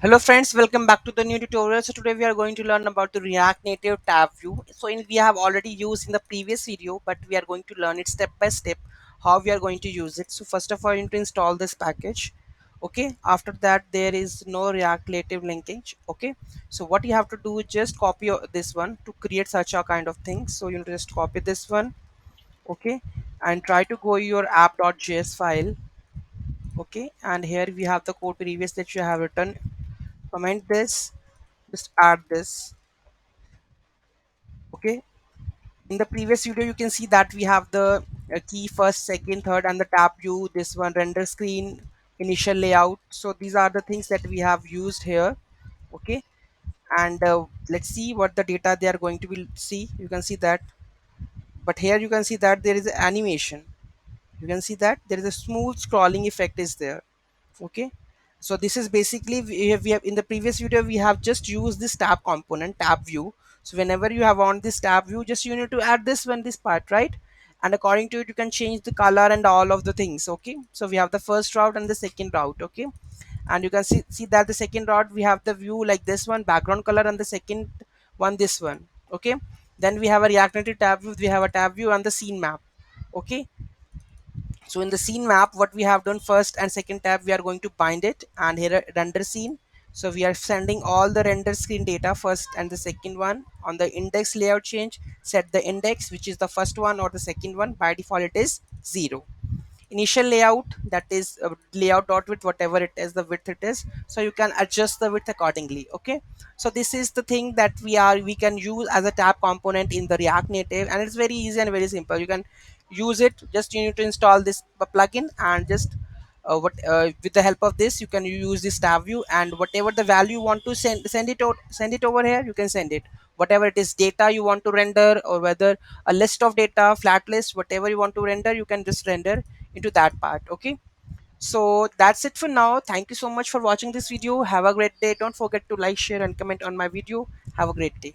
Hello friends, welcome back to the new tutorial. So today we are going to learn about the React Native tab view. We have already used in the previous video, but we are going to learn it step by step how we are going to use it. So first of all, you need to install this package. Okay, after that there is no React Native linkage. Okay, so what you have to do is just copy this one to create such a kind of thing. So you need to just copy this one. Okay, and try to go your app.js file. Okay, and here we have the code previous that you have written. Comment this, just add this. Okay, in the previous video you can see that we have the key first, second, third, and the tab view, this one, render screen, initial layout. So these are the things that we have used here. Okay, and let's see what the data they are going to be. See, you can see that, but here you can see that there is an animation. You can see that there is a smooth scrolling effect is there. Okay, so this is basically we have in the previous video we have just used this tab component, tab view. So whenever you have on this tab view, just you need to add this part, right? And according to it you can change the color and all of the things. Okay, so we have the first route and the second route. Okay, and you can see that the second route we have the view like this one, background color, and the second one this one. Okay, then we have a React Native tab view, we have a tab view and the scene map. Okay, so in the scene map, what we have done, first and second tab, we are going to bind it, and here render scene. So we are sending all the render screen data, first and the second one. On the index layout change, set the index, which is the first one or the second one. By default it is 0. Initial layout, that is layout dot width, whatever it is, the width it is, so you can adjust the width accordingly. Okay, so this is the thing that we can use as a tab component in the React Native, and it's very easy and very simple. You can use it, just you need to install this plugin, and just what with the help of this you can use this tab view, and whatever the value you want to send it over here, you can send it. Whatever it is data you want to render, or whether a list of data, flat list, whatever you want to render, you can just render into that part. Okay, so that's it for now. Thank you so much for watching this video. Have a great day. Don't forget to like, share, and comment on my video. Have a great day.